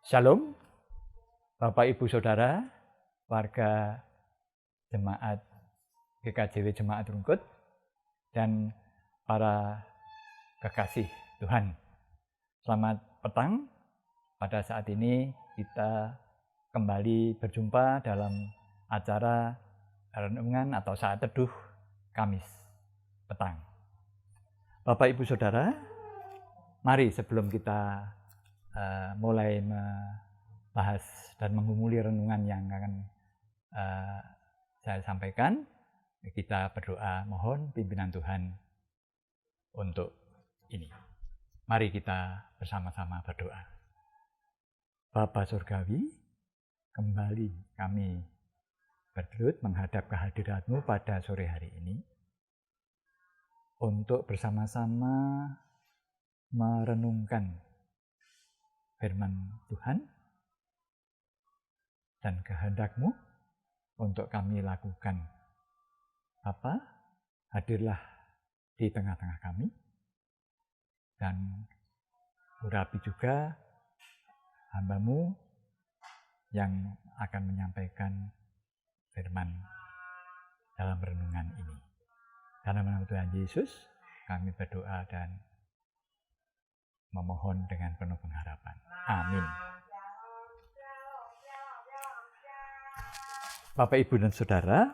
Shalom, Bapak Ibu Saudara, warga Jemaat GKJW Jemaat Rungkut, dan para kekasih Tuhan. Selamat petang, pada saat ini kita kembali berjumpa dalam acara renungan atau saat teduh Kamis petang. Bapak Ibu Saudara, mari sebelum kita mulai membahas dan menggumuli renungan yang akan saya sampaikan, kita berdoa mohon pimpinan Tuhan untuk ini. Mari kita bersama-sama berdoa. Bapa Surgawi, kembali kami bergelut menghadap kehadirat-Mu pada sore hari ini untuk bersama-sama merenungkan firman Tuhan dan kehendak-Mu untuk kami lakukan. Bapa, hadirlah di tengah-tengah kami dan urapi juga hamba-Mu yang akan menyampaikan firman dalam renungan ini. Dalam nama Tuhan Yesus, kami berdoa dan memohon dengan penuh pengharapan. Amin. Bapak, Ibu, dan Saudara,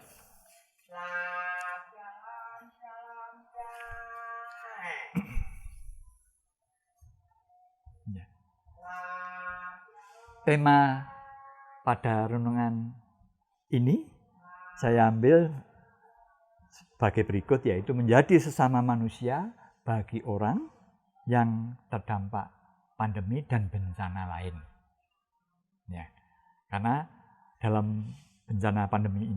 tema pada renungan ini saya ambil sebagai berikut, yaitu menjadi sesama manusia bagi orang yang terdampak pandemi dan bencana lain. Ya, karena dalam bencana pandemi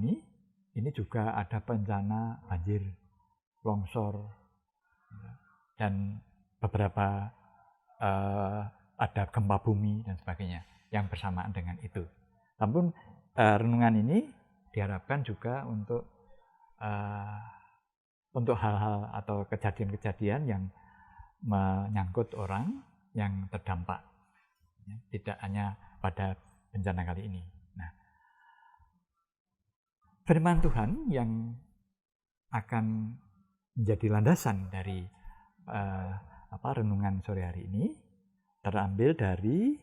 ini juga ada bencana banjir, longsor, dan beberapa ada gempa bumi dan sebagainya yang bersamaan dengan itu. Namun renungan ini diharapkan juga untuk hal-hal atau kejadian-kejadian yang menyangkut orang yang terdampak, tidak hanya pada bencana kali ini. Nah, firman Tuhan yang akan menjadi landasan dari renungan sore hari ini terambil dari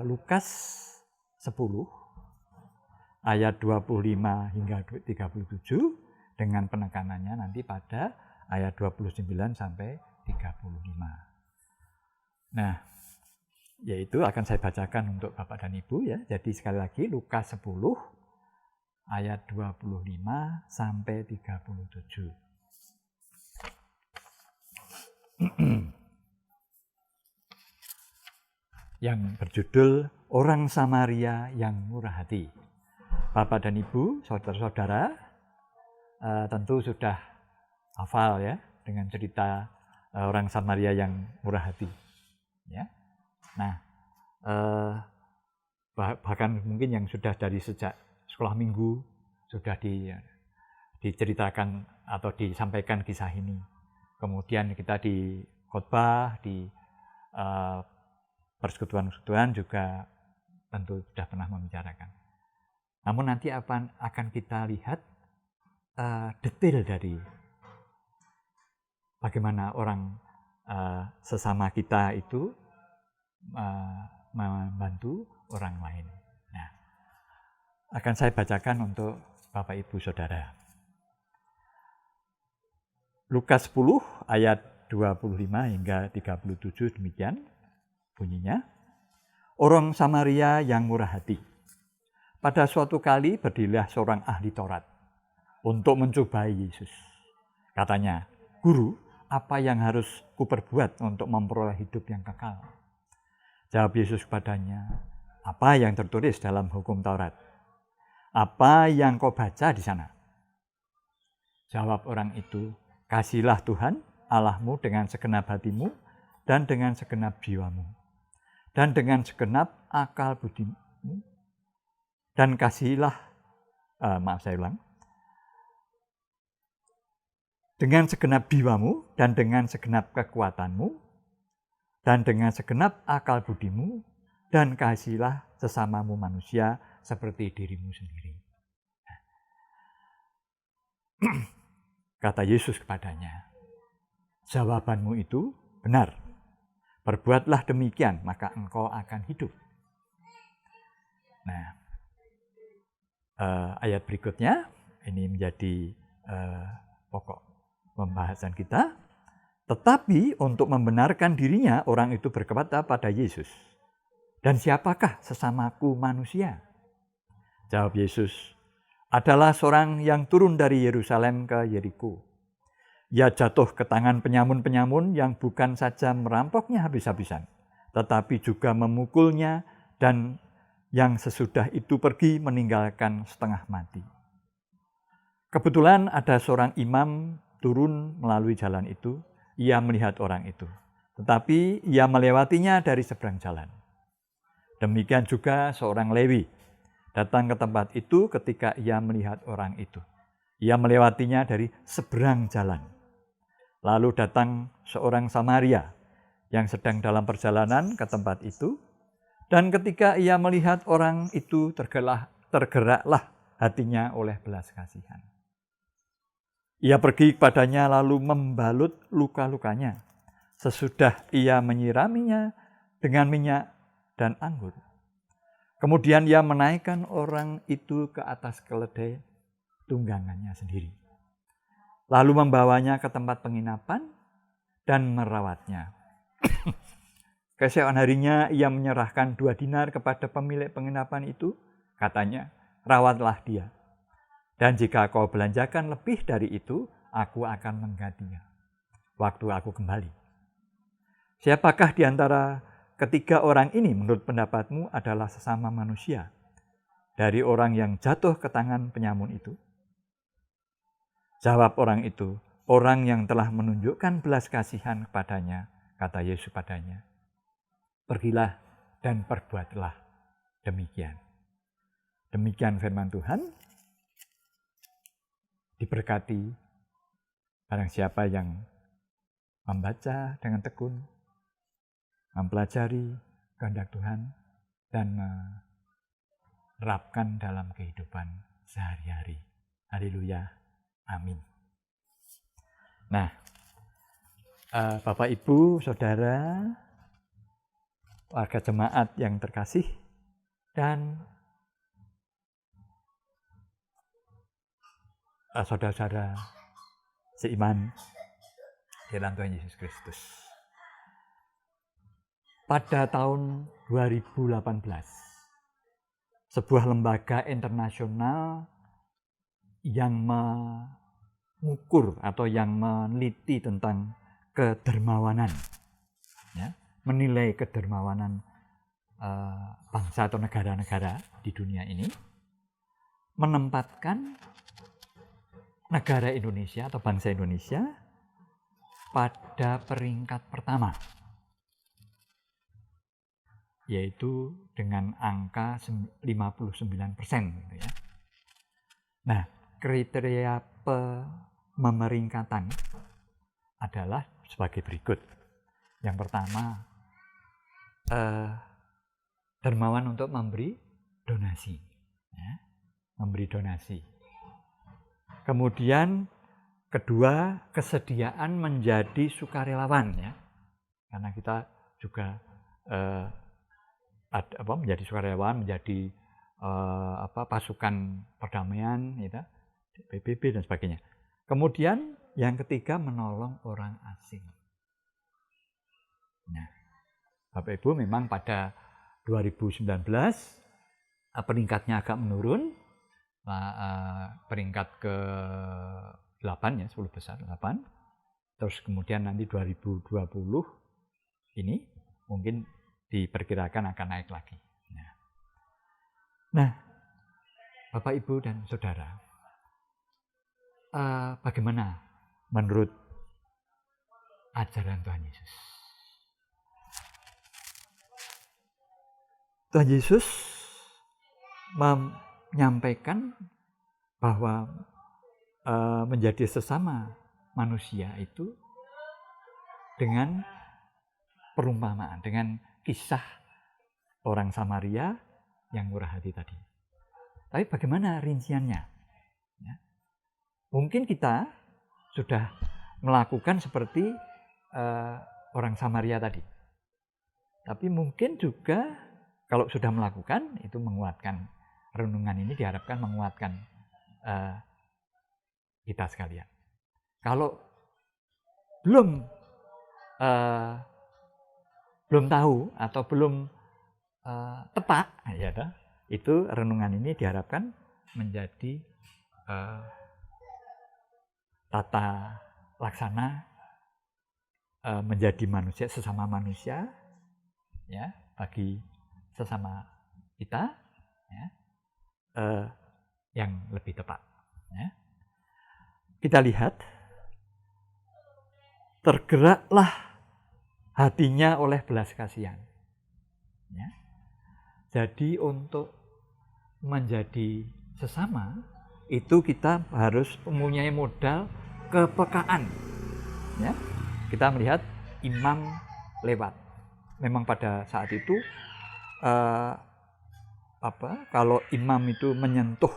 Lukas 10 ayat 25 hingga 37 dengan penekanannya nanti pada ayat 29 sampai 35. Nah, yaitu akan saya bacakan untuk Bapak dan Ibu ya. Jadi sekali lagi Lukas 10 ayat 25 sampai 37. Yang berjudul Orang Samaria yang Murah Hati. Bapak dan Ibu, saudara-saudara, tentu sudah hafal ya dengan cerita orang Samaria yang murah hati. Ya. Nah, bahkan mungkin yang sudah dari sejak sekolah minggu sudah diceritakan atau disampaikan kisah ini. Kemudian kita di khotbah, di persekutuan-persekutuan juga tentu sudah pernah membicarakan. Namun nanti akan kita lihat detail dari bagaimana orang sesama kita itu membantu orang lain. Nah, akan saya bacakan untuk Bapak Ibu Saudara. Lukas 10 ayat 25 hingga 37 demikian bunyinya. Orang Samaria yang murah hati. Pada suatu kali berdirilah seorang ahli Taurat untuk mencobai Yesus. Katanya, "Guru, apa yang harus kuperbuat untuk memperoleh hidup yang kekal?" Jawab Yesus kepadanya, "Apa yang tertulis dalam hukum Taurat? Apa yang kau baca di sana?" Jawab orang itu, "Kasihilah Tuhan Allahmu dengan segenap hatimu dan dengan segenap jiwamu dan dengan segenap akal budimu dan kasihilah dengan segenap jiwamu dan dengan segenap kekuatanmu dan dengan segenap akal budimu dan kasihilah sesamamu manusia seperti dirimu sendiri. Kata Yesus kepadanya, jawabanmu itu benar. Berbuatlah demikian, maka engkau akan hidup. Nah, ayat berikutnya, ini menjadi pokok pembahasan kita. Tetapi untuk membenarkan dirinya, orang itu berkata pada Yesus, dan siapakah sesamaku manusia? Jawab Yesus, adalah seorang yang turun dari Yerusalem ke Yeriko. Ia jatuh ke tangan penyamun-penyamun yang bukan saja merampoknya habis-habisan, tetapi juga memukulnya, dan yang sesudah itu pergi meninggalkan setengah mati. Kebetulan ada seorang imam turun melalui jalan itu. Ia melihat orang itu, tetapi ia melewatinya dari seberang jalan. Demikian juga seorang Lewi datang ke tempat itu ketika ia melihat orang itu. Ia melewatinya dari seberang jalan. Lalu datang seorang Samaria yang sedang dalam perjalanan ke tempat itu, dan ketika ia melihat orang itu tergeraklah hatinya oleh belas kasihan. Ia pergi kepadanya lalu membalut luka-lukanya. Sesudah ia menyiraminya dengan minyak dan anggur. Kemudian ia menaikkan orang itu ke atas keledai tunggangannya sendiri. Lalu membawanya ke tempat penginapan dan merawatnya. Keesokan harinya ia menyerahkan 2 dinar kepada pemilik penginapan itu. Katanya, rawatlah dia. Dan jika kau belanjakan lebih dari itu, aku akan menggantinya waktu aku kembali. Siapakah di antara ketiga orang ini menurut pendapatmu adalah sesama manusia dari orang yang jatuh ke tangan penyamun itu? Jawab orang itu, orang yang telah menunjukkan belas kasihan kepadanya, kata Yesus padanya. Pergilah dan perbuatlah demikian. Demikian firman Tuhan. Diberkati barang siapa yang membaca dengan tekun, mempelajari kehendak Tuhan, dan menerapkan dalam kehidupan sehari-hari. Haleluya, amin. Nah, Bapak, Ibu, Saudara, warga jemaat yang terkasih, dan saudara-saudara seiman di dalam Tuhan Yesus Kristus. Pada tahun 2018, sebuah lembaga internasional yang mengukur atau yang meneliti tentang kedermawanan, ya, menilai kedermawanan bangsa atau negara-negara di dunia ini, menempatkan negara Indonesia atau bangsa Indonesia pada peringkat pertama, yaitu dengan angka 59%. Gitu ya. Nah, kriteria pemeringkatan adalah sebagai berikut. Yang pertama, dermawan untuk memberi donasi, ya, memberi donasi. Kemudian kedua, kesediaan menjadi sukarelawan, ya, karena kita juga menjadi sukarelawan, menjadi pasukan perdamaian, gitu, PBB dan sebagainya. Kemudian yang ketiga, menolong orang asing. Nah, Bapak Ibu, memang pada 2019 peringkatnya agak menurun. Peringkat ke-8, ya, 10 besar 8. Terus kemudian nanti 2020 ini mungkin diperkirakan akan naik lagi. Nah, Bapak, Ibu, dan Saudara, bagaimana menurut ajaran Tuhan Yesus? Tuhan Yesus menyampaikan bahwa menjadi sesama manusia itu dengan perumpamaan, dengan kisah orang Samaria yang murah hati tadi. Tapi bagaimana rinciannya? Ya. Mungkin kita sudah melakukan seperti orang Samaria tadi. Tapi mungkin juga kalau sudah melakukan, itu menguatkan. Renungan ini diharapkan menguatkan kita sekalian. Kalau belum tahu atau belum tepat, ya, itu renungan ini diharapkan menjadi tata laksana menjadi manusia, sesama manusia, ya, bagi sesama kita, ya, yang lebih tepat. Ya. Kita lihat, tergeraklah hatinya oleh belas kasihan. Ya. Jadi untuk menjadi sesama itu kita harus mempunyai modal kepekaan. Ya. Kita melihat imam lewat. Memang pada saat itu kalau imam itu menyentuh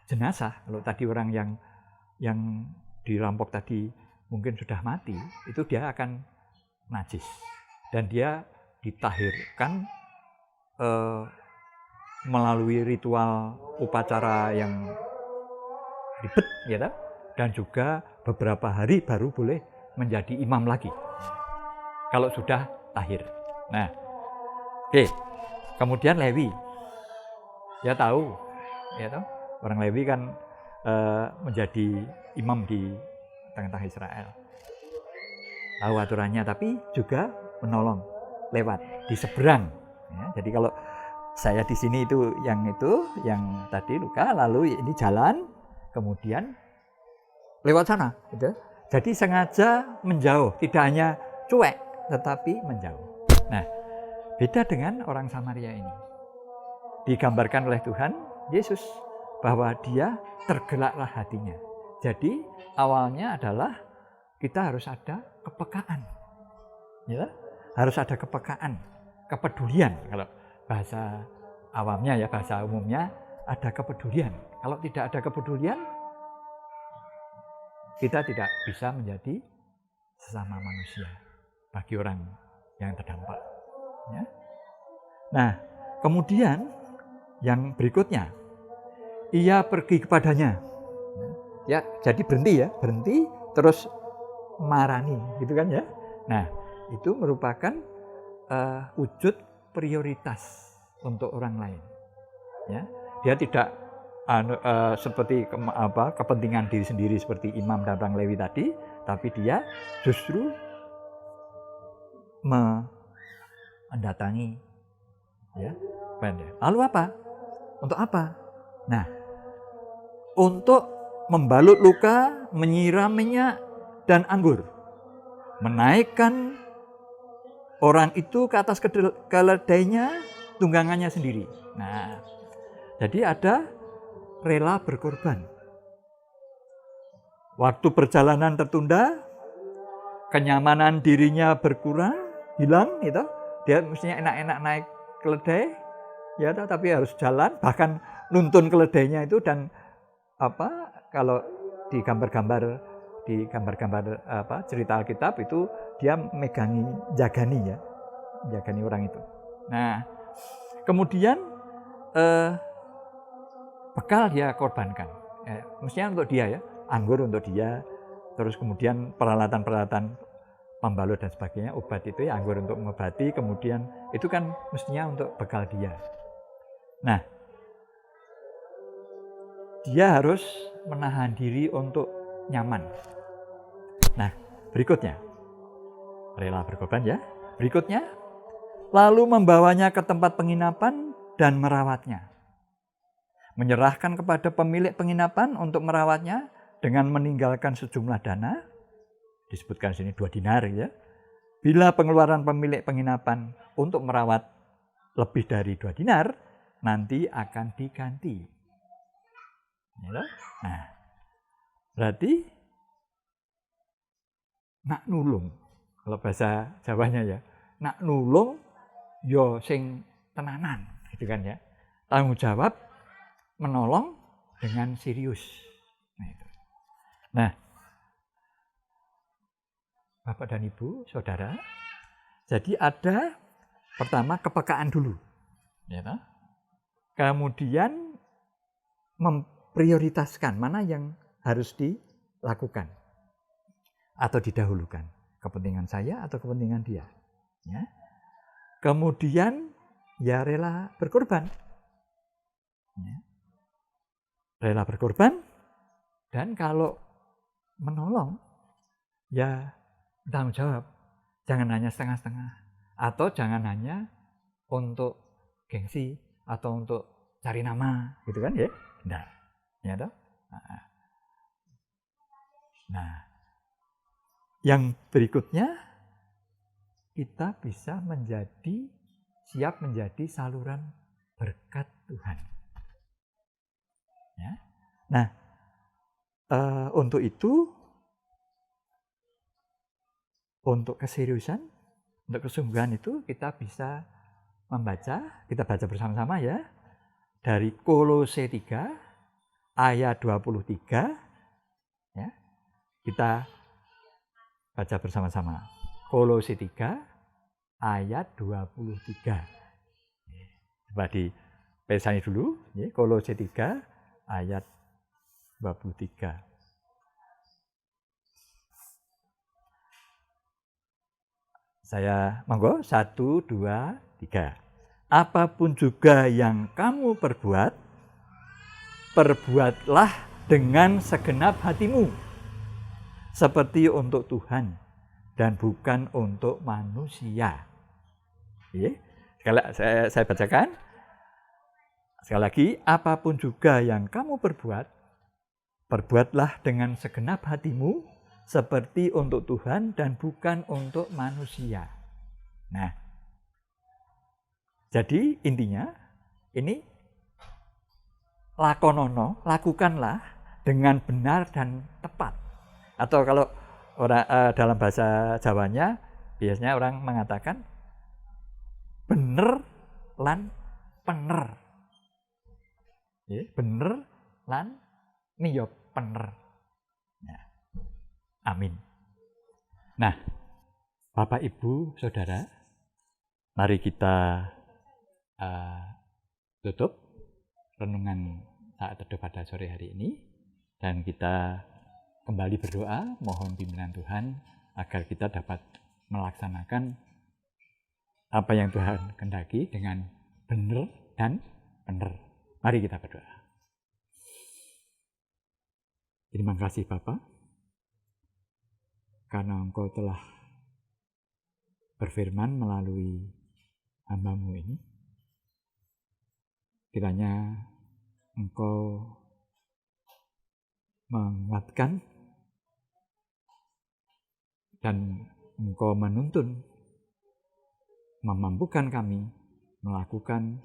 jenazah, kalau tadi orang yang dirampok tadi mungkin sudah mati, itu dia akan najis dan dia ditahirkan melalui ritual upacara yang ribet, ya, dan juga beberapa hari baru boleh menjadi imam lagi kalau sudah tahir. Nah, oke. Kemudian Lewi, dia tahu, ya, orang Lewi kan menjadi imam di tengah-tengah Israel. Tahu aturannya, tapi juga menolong lewat di seberang. Ya, jadi kalau saya di sini itu yang tadi luka, lalu ini jalan, kemudian lewat sana. Gitu. Jadi sengaja menjauh, tidak hanya cuek, tetapi menjauh. Nah, beda dengan orang Samaria ini. Digambarkan oleh Tuhan Yesus bahwa dia tergeraklah hatinya. Jadi awalnya adalah kita harus ada kepekaan. Ya? Harus ada kepekaan, kepedulian. Kalau bahasa awamnya, ya, bahasa umumnya, ada kepedulian. Kalau tidak ada kepedulian, kita tidak bisa menjadi sesama manusia bagi orang yang terdampak. Ya. Nah, kemudian yang berikutnya, ia pergi kepadanya. Ya, jadi berhenti, terus marani, gitu kan, ya. Nah, itu merupakan wujud prioritas untuk orang lain. Ya, dia tidak seperti kepentingan diri sendiri seperti imam dan orang Lewi tadi, tapi dia justru mendatangi, ya. Lalu apa? Untuk apa? Nah, untuk membalut luka, menyiram minyak dan anggur, menaikkan orang itu ke atas keledainya, tunggangannya sendiri. Nah, jadi ada rela berkorban. Waktu perjalanan tertunda, kenyamanan dirinya berkurang, hilang, gitu. Dia mestinya enak-enak naik keledai, ya, tapi harus jalan, bahkan nuntun keledainya itu, dan kalau di gambar-gambar cerita Alkitab itu dia megangi, jagani orang itu. Nah, kemudian bekal dia korbankan, mestinya untuk dia, ya, anggur untuk dia, terus kemudian peralatan pembalut dan sebagainya, obat itu, ya, anggur untuk mengobati, kemudian itu kan mestinya untuk bekal dia. Nah, dia harus menahan diri untuk nyaman. Nah, berikutnya, rela berkorban, ya. Berikutnya, lalu membawanya ke tempat penginapan dan merawatnya. Menyerahkan kepada pemilik penginapan untuk merawatnya dengan meninggalkan sejumlah dana, disebutkan sini 2 dinar, ya. Bila pengeluaran pemilik penginapan untuk merawat lebih dari 2 dinar, nanti akan diganti. Ya, nah, berarti nak nulung, kalau bahasa Jawanya, ya, nak nulung yo sing tenanan, gitu kan ya. Tanggung jawab menolong dengan serius. Nah, itu. Nah, Bapak dan Ibu, Saudara, jadi ada pertama kepekaan dulu, ya toh? Kemudian memprioritaskan mana yang harus dilakukan atau didahulukan, kepentingan saya atau kepentingan dia. Ya. Kemudian ya rela berkorban, ya. Rela berkorban, dan kalau menolong ya tanggung jawab, jangan hanya setengah-setengah atau jangan hanya untuk gengsi atau untuk cari nama, gitu kan ya? Enggak, ya toh? Nah, yang berikutnya kita bisa siap menjadi saluran berkat Tuhan. Ya. Nah, untuk itu, untuk keseriusan, untuk kesungguhan itu kita bisa kita baca bersama-sama ya, dari Kolose 3 ayat 23, ya. Kita baca bersama-sama. Kolose 3 ayat 23. Coba dipesani dulu, ya. Kolose 3 ayat 23. Saya monggo 1, 2, 3. Apapun juga yang kamu perbuatlah dengan segenap hatimu, seperti untuk Tuhan dan bukan untuk manusia. Ya. Saya bacakan. Sekali lagi, apapun juga yang kamu perbuatlah dengan segenap hatimu, seperti untuk Tuhan dan bukan untuk manusia. Nah, jadi intinya ini lakukanlah dengan benar dan tepat. Atau kalau dalam bahasa Jawanya biasanya orang mengatakan bener lan pener. Ya, bener lan niyo pener. Nah, amin. Nah, Bapak, Ibu, Saudara, mari kita tutup renungan saat teduh pada sore hari ini, dan kita kembali berdoa mohon pimpinan Tuhan agar kita dapat melaksanakan apa yang Tuhan kehendaki dengan benar dan benar. Mari kita berdoa. Terima kasih Bapa, karena Engkau telah berfirman melalui hamba-Mu ini. Kiranya Engkau menguatkan dan Engkau menuntun, memampukan kami melakukan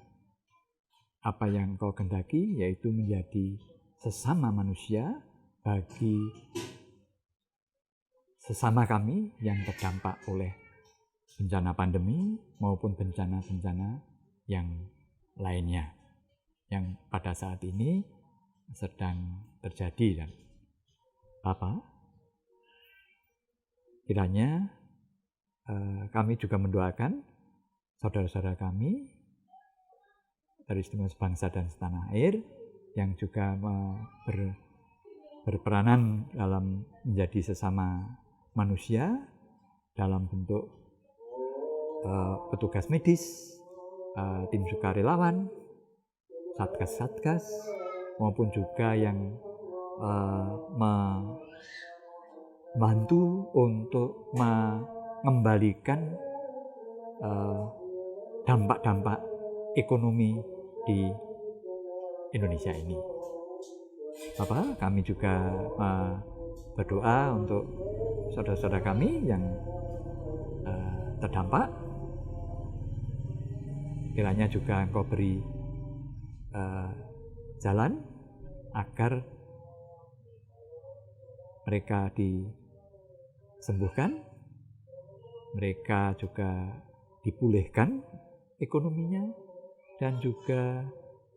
apa yang Engkau kehendaki, yaitu menjadi sesama manusia bagi sesama kami yang terdampak oleh bencana pandemi maupun bencana-bencana yang lainnya yang pada saat ini sedang terjadi. Dan Bapa, kiranya kami juga mendoakan saudara-saudara kami dari Istimewa Bangsa dan Setanah Air yang juga berperanan dalam menjadi sesama manusia dalam bentuk petugas medis, tim sukarelawan, satgas-satgas, maupun juga yang membantu untuk mengembalikan dampak-dampak ekonomi di Indonesia ini. Bapak, kami juga berdoa untuk saudara-saudara kami yang terdampak. Kiranya juga Engkau beri jalan agar mereka disembuhkan, mereka juga dipulihkan ekonominya, dan juga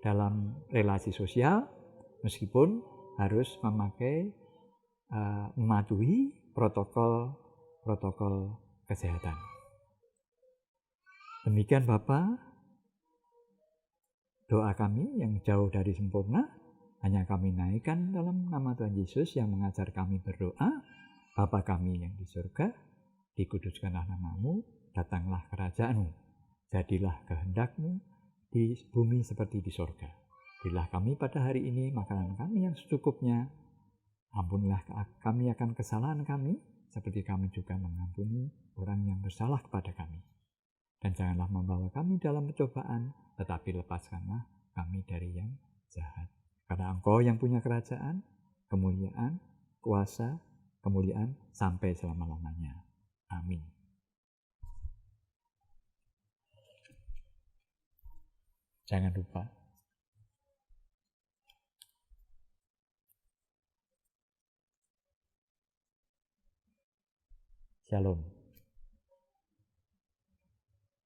dalam relasi sosial, meskipun harus mematuhi protokol kesehatan. Demikian Bapa, doa kami yang jauh dari sempurna, hanya kami naikkan dalam nama Tuhan Yesus yang mengajar kami berdoa. Bapa kami yang di surga, dikuduskanlah namamu, datanglah kerajaan-Mu, jadilah kehendak-Mu di bumi seperti di surga. Berilah kami pada hari ini makanan kami yang secukupnya. Ampunilah kami akan kesalahan kami, seperti kami juga mengampuni orang yang bersalah kepada kami. Dan janganlah membawa kami dalam pencobaan, tetapi lepaskanlah kami dari yang jahat. Karena Engkau yang punya kerajaan, kemuliaan, kuasa, kemuliaan sampai selama-lamanya. Amin. Jangan lupa Shalom.